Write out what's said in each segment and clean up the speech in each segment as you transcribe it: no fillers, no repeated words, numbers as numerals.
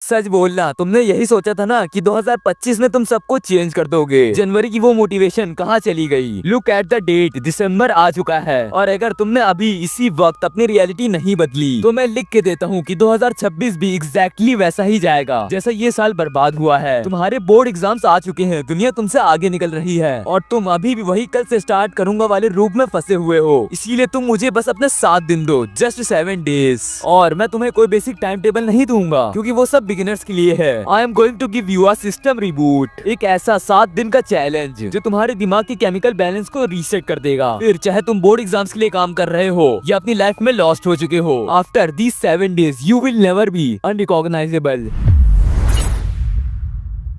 सच बोलना, तुमने यही सोचा था ना कि 2025 में तुम सबको चेंज कर दोगे। जनवरी की वो मोटिवेशन कहाँ चली गई? लुक एट द डेट, दिसंबर आ चुका है और अगर तुमने अभी इसी वक्त अपनी रियलिटी नहीं बदली तो मैं लिख के देता हूँ कि 2026 भी एग्जैक्टली वैसा ही जाएगा जैसा ये साल बर्बाद हुआ है। तुम्हारे बोर्ड एग्जाम्स आ चुके हैं, दुनिया तुमसे आगे निकल रही है और तुम अभी भी वही कल से स्टार्ट करूंगा वाले रूप में फंसे हुए हो। इसीलिए तुम मुझे बस अपने 7 दिन दो, जस्ट 7 डेज, और मैं तुम्हें कोई बेसिक टाइम टेबल नहीं दूंगा क्योंकि वो सब बिगिनर्स के लिए है। I am going to give you a system reboot, एक ऐसा 7 दिन का चैलेंज जो तुम्हारे दिमाग के केमिकल बैलेंस को रीसेट कर देगा। फिर चाहे तुम बोर्ड एग्जाम्स के लिए काम कर रहे हो या अपनी लाइफ में लॉस्ट हो चुके हो, after these 7 days you will never be unrecognisable.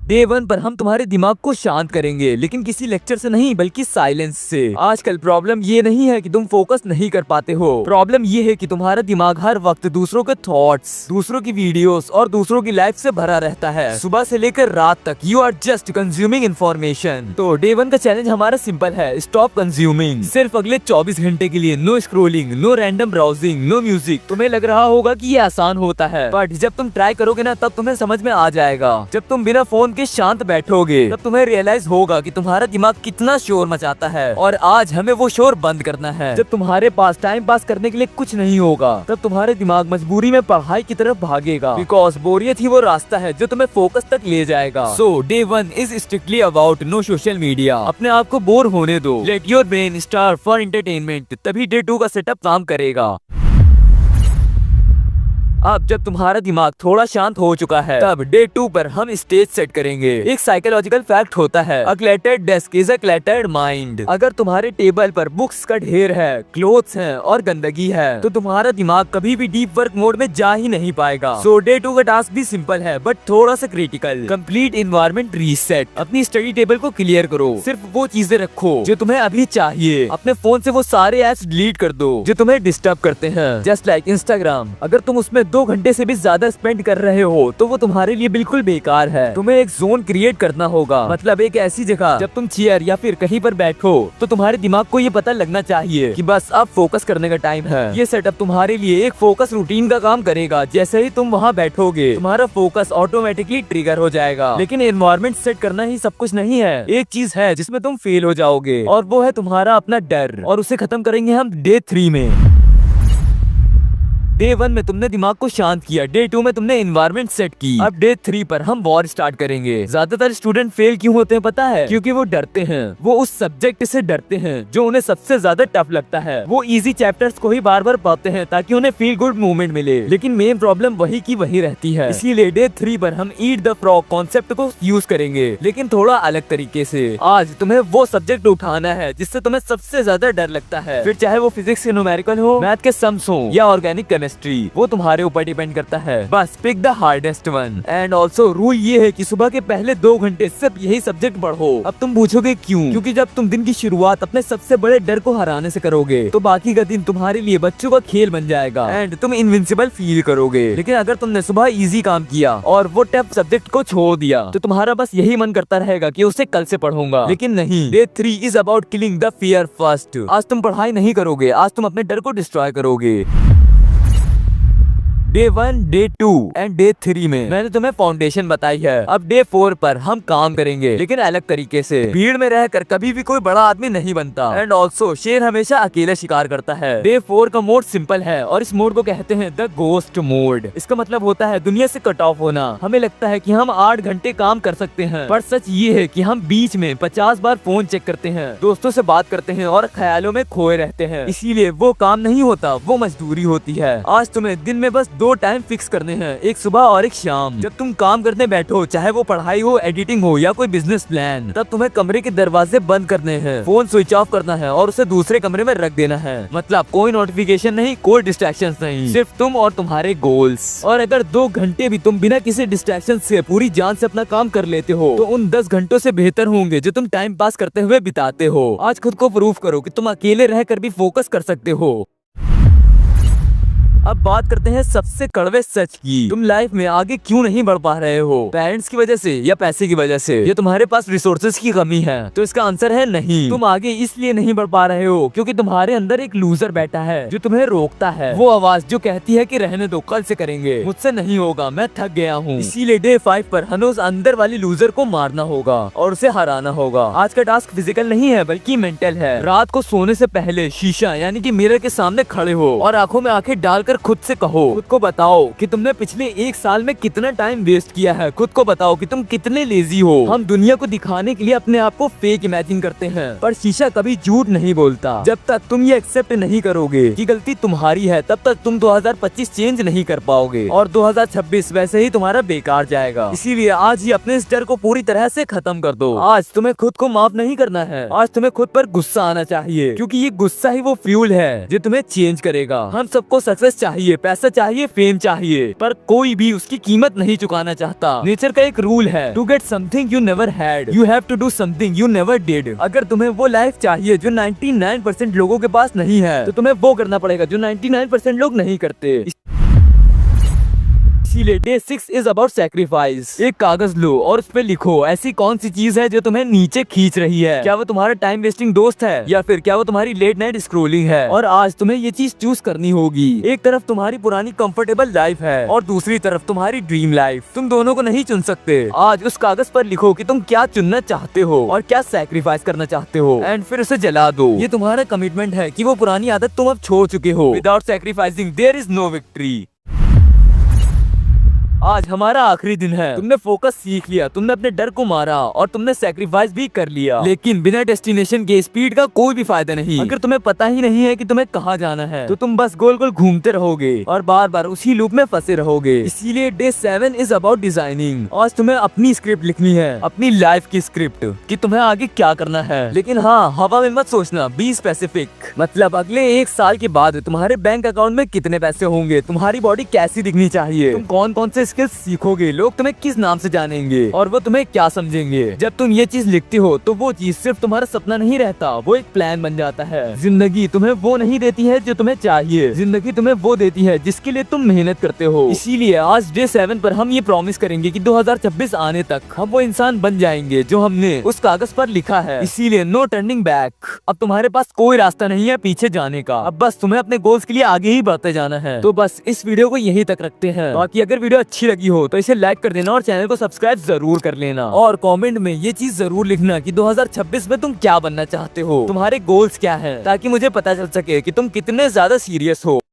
Day 1 पर हम तुम्हारे दिमाग को शांत करेंगे, लेकिन किसी लेक्चर से नहीं बल्कि साइलेंस से। आजकल प्रॉब्लम ये नहीं है कि तुम फोकस नहीं कर पाते हो, प्रॉब्लम ये है कि तुम्हारा दिमाग हर वक्त दूसरों के थॉट्स, दूसरों की वीडियोस और दूसरों की लाइफ से भरा रहता है। सुबह से लेकर रात तक you are just consuming information. तो डे 1 का चैलेंज हमारा सिंपल है, स्टॉप कंज्यूमिंग। सिर्फ अगले 24 घंटे के लिए no scrolling, no random browsing, no music. तुम्हें लग रहा होगा कि ये आसान होता है, बट जब तुम ट्राई करोगे ना तब तुम्हें समझ में आ जाएगा। जब तुम बिना फोन के शांत बैठोगे तब तुम्हें रियलाइज होगा कि तुम्हारा दिमाग कितना शोर मचाता है और आज हमें वो शोर बंद करना है। जब तुम्हारे पास टाइम पास करने के लिए कुछ नहीं होगा तब तुम्हारे दिमाग मजबूरी में पढ़ाई की तरफ भागेगा, बिकॉज बोरियत ही वो रास्ता है जो तुम्हें फोकस तक ले जाएगा। So day 1 is strictly about no social media. अपने आप को बोर होने दो, let your brain start for entertainment, तभी डे 2 का सेटअप काम करेगा। अब जब तुम्हारा दिमाग थोड़ा शांत हो चुका है तब डे 2 पर हम स्टेज सेट करेंगे। एक साइकोलॉजिकल फैक्ट होता है, a cluttered desk is a cluttered mind. अगर तुम्हारे टेबल पर बुक्स का ढेर है, क्लोथ्स हैं और गंदगी है तो तुम्हारा दिमाग कभी भी डीप वर्क मोड में जा ही नहीं पाएगा। सो डे 2 का टास्क भी सिंपल है बट थोड़ा सा क्रिटिकल, कंप्लीट एनवायरनमेंट रीसेट। अपनी स्टडी टेबल को क्लियर करो, सिर्फ वो चीजें रखो जो तुम्हें अभी चाहिए। अपने फोन से वो सारे एप्स डिलीट कर दो जो तुम्हें डिस्टर्ब करते हैं, जस्ट लाइक इंस्टाग्राम। अगर तुम उसमें 2 घंटे से भी ज्यादा स्पेंड कर रहे हो तो वो तुम्हारे लिए बिल्कुल बेकार है। तुम्हें एक जोन क्रिएट करना होगा, मतलब एक ऐसी जगह जब तुम चेयर या फिर कहीं पर बैठो तो तुम्हारे दिमाग को ये पता लगना चाहिए कि बस अब फोकस करने का टाइम है। ये सेटअप तुम्हारे लिए एक फोकस रूटीन का काम करेगा। जैसे ही तुम वहाँ बैठोगे तुम्हारा फोकस ऑटोमेटिकली ट्रिगर हो जाएगा। लेकिन एनवायरनमेंट सेट करना ही सब कुछ नहीं है, एक चीज है जिसमें तुम फेल हो जाओगे और वो है तुम्हारा अपना डर, और उसे खत्म करेंगे हम डे 3 में। डे 1 में तुमने दिमाग को शांत किया, डे 2 में तुमने एनवायरनमेंट सेट की, अब डे 3 पर हम वॉर स्टार्ट करेंगे। ज्यादातर स्टूडेंट फेल क्यों होते हैं पता है? क्योंकि वो डरते हैं, वो उस सब्जेक्ट से डरते हैं जो उन्हें सबसे ज्यादा टफ लगता है। वो इजी चैप्टर्स को ही बार बार पढ़ते हैं ताकि उन्हें फील गुड मूवमेंट मिले, लेकिन मेन प्रॉब्लम वही की वही रहती है। इसीलिए डे 3 पर हम ईट द फ्रॉग कॉन्सेप्ट को यूज करेंगे, लेकिन थोड़ा अलग तरीके से। आज तुम्हें वो सब्जेक्ट उठाना है जिससे तुम्हें सबसे ज्यादा डर लगता है, फिर चाहे वो फिजिक्स के न्यूमेरिकल हो, मैथ के सम्स हो या ऑर्गेनिक केमिस्ट्री, वो तुम्हारे ऊपर डिपेंड करता है। बस pick the hardest one. And also rule ये है कि सुबह के पहले 2 घंटे सिर्फ यही सब्जेक्ट पढ़ो। अब तुम पूछोगे क्यों? क्योंकि जब तुम दिन की शुरुआत अपने सबसे बड़े डर को हराने से करोगे तो बाकी का दिन तुम्हारे लिए बच्चों का खेल बन जाएगा एंड तुम इनविंसिबल फील करोगे। लेकिन अगर तुमने सुबह इजी काम किया और वो टफ सब्जेक्ट को छोड़ दिया तो तुम्हारा बस यही मन करता रहेगा कि उसे कल से पढ़ूंगा। लेकिन नहीं, day 3 is about killing the fear first. आज तुम पढ़ाई नहीं करोगे, आज तुम अपने डर को डिस्ट्रॉय करोगे। डे 1, डे 2 एंड डे 3 में मैंने तुम्हें फाउंडेशन बताई है। अब डे 4 पर हम काम करेंगे, लेकिन अलग तरीके से। भीड़ में रहकर कभी भी कोई बड़ा आदमी नहीं बनता एंड ऑल्सो शेर हमेशा अकेले शिकार करता है। डे 4 का मोड सिंपल है और इस मोड को कहते हैं द गोस्ट मोड। इसका मतलब होता है दुनिया से कट ऑफ होना। हमें लगता है कि हम 8 घंटे काम कर सकते हैं, पर सच ये है कि हम बीच में 50 बार फोन चेक करते हैं, दोस्तों से बात करते हैं और ख्यालों में खोए रहते हैं। इसीलिए वो काम नहीं होता, वो मजदूरी होती है। आज तुम्हें दिन में बस 2 टाइम फिक्स करने हैं, एक सुबह और एक शाम। जब तुम काम करने बैठो, चाहे वो पढ़ाई हो, एडिटिंग हो या कोई बिजनेस प्लान, तब तुम्हें कमरे के दरवाजे बंद करने हैं, फोन स्विच ऑफ करना है और उसे दूसरे कमरे में रख देना है। मतलब कोई नोटिफिकेशन नहीं, कोई डिस्ट्रैक्शन नहीं, सिर्फ तुम और तुम्हारे गोल्स। और अगर 2 घंटे भी तुम बिना किसी डिस्ट्रैक्शन से पूरी जान से अपना काम कर लेते हो तो उन 10 घंटों से बेहतर होंगे जो तुम टाइम पास करते हुए बिताते हो। आज खुद को प्रूव करो कि तुम अकेले रहकर भी फोकस कर सकते हो। अब बात करते हैं सबसे कड़वे सच की। तुम लाइफ में आगे क्यों नहीं बढ़ पा रहे हो? पेरेंट्स की वजह से या पैसे की वजह से या तुम्हारे पास रिसोर्सेज की कमी है? तो इसका आंसर है नहीं। तुम आगे इसलिए नहीं बढ़ पा रहे हो क्योंकि तुम्हारे अंदर एक लूजर बैठा है जो तुम्हें रोकता है। वो आवाज जो कहती है कि रहने दो, कल से करेंगे, मुझसे नहीं होगा, मैं थक गया हूँ। इसीलिए डे 5 पर हमें उस अंदर वाली लूजर को मारना होगा और उसे हराना होगा। आज का टास्क फिजिकल नहीं है बल्कि मेंटल है। रात को सोने से पहले शीशा यानी कि मिरर के सामने खड़े हो और आंखों में आंखें डालकर खुद से कहो, खुद को बताओ कि तुमने पिछले 1 साल में कितना टाइम वेस्ट किया है। खुद को बताओ कि तुम कितने लेजी हो। हम दुनिया को दिखाने के लिए अपने आप को फेक इमेजिन करते हैं, पर शीशा कभी झूठ नहीं बोलता। जब तक तुम ये एक्सेप्ट नहीं करोगे कि गलती तुम्हारी है, तब तक तुम 2025 चेंज नहीं कर पाओगे और 2026 वैसे ही तुम्हारा बेकार जाएगा। इसीलिए आज ही अपने इस डर को पूरी तरह से खत्म कर दो। आज तुम्हें खुद को माफ नहीं करना है, आज तुम्हें खुद पर गुस्सा आना चाहिए, क्योंकि ये गुस्सा ही वो फ्यूल है जो तुम्हें चेंज करेगा। हम सबको सक्सेस चाहिए, पैसा चाहिए, फेम चाहिए, पर कोई भी उसकी कीमत नहीं चुकाना चाहता। नेचर का एक रूल है, to get something you never had you have to do something you never did. अगर तुम्हें वो लाइफ चाहिए जो 99% लोगों के पास नहीं है, तो तुम्हें वो करना पड़ेगा जो 99% लोग नहीं करते। इसीलिए डे 6 इज अबाउट सैक्रिफाइस। एक कागज लो और उस पे लिखो ऐसी कौन सी चीज है जो तुम्हें नीचे खींच रही है। क्या वो तुम्हारा टाइम वेस्टिंग दोस्त है या फिर क्या वो तुम्हारी लेट नाइट स्क्रोलिंग है? और आज तुम्हें ये चीज चूज करनी होगी। एक तरफ तुम्हारी पुरानी कंफर्टेबल लाइफ है और दूसरी तरफ तुम्हारी ड्रीम लाइफ। तुम दोनों को नहीं चुन सकते। आज उस कागज पर लिखो कि तुम क्या चुनना चाहते हो और क्या सैक्रिफाइस करना चाहते हो, एंड फिर उसे जला दो। ये तुम्हारा कमिटमेंट है कि वो पुरानी आदत तुम अब छोड़ चुके हो। Without sacrificing there is no victory. आज हमारा आखिरी दिन है। तुमने फोकस सीख लिया, तुमने अपने डर को मारा और तुमने सैक्रिफाइस भी कर लिया, लेकिन बिना डेस्टिनेशन के स्पीड का कोई भी फायदा नहीं। अगर तुम्हें पता ही नहीं है कि तुम्हें कहाँ जाना है, तो तुम बस गोल गोल घूमते रहोगे और बार बार उसी लूप में फंसे रहोगे। इसीलिए डे 7 इज अबाउट डिजाइनिंग। आज तुम्हें अपनी स्क्रिप्ट लिखनी है, अपनी लाइफ की स्क्रिप्ट, कि तुम्हें आगे क्या करना है। लेकिन हाँ, हवा में मत सोचना, बी स्पेसिफिक। मतलब अगले 1 साल के बाद तुम्हारे बैंक अकाउंट में कितने पैसे होंगे, तुम्हारी बॉडी कैसी दिखनी चाहिए, तुम कौन कौन से स्किल्स सीखोगे, लोग तुम्हें किस नाम से जानेंगे और वो तुम्हें क्या समझेंगे। जब तुम ये चीज लिखते हो तो वो चीज सिर्फ तुम्हारा सपना नहीं रहता, वो एक प्लान बन जाता है। जिंदगी तुम्हें वो नहीं देती है जो तुम्हें चाहिए, जिंदगी तुम्हें वो देती है जिसके लिए तुम मेहनत करते हो। इसीलिए आज डे 7 पर हम ये प्रॉमिस करेंगे कि 2026 आने तक हम वो इंसान बन जाएंगे जो हमने उस कागज पर लिखा है। इसीलिए नो टर्निंग बैक। अब तुम्हारे पास कोई रास्ता नहीं है पीछे जाने का। अब बस तुम्हें अपने गोल्स के लिए आगे ही बढ़ते जाना है। तो बस इस वीडियो को यहीं तक रखते हैं। बाकी अगर वीडियो अच्छी लगी हो तो इसे लाइक कर देना और चैनल को सब्सक्राइब जरूर कर लेना और कमेंट में ये चीज जरूर लिखना कि 2026 में तुम क्या बनना चाहते हो, तुम्हारे गोल्स क्या हैं, ताकि मुझे पता चल सके कि तुम कितने ज्यादा सीरियस हो।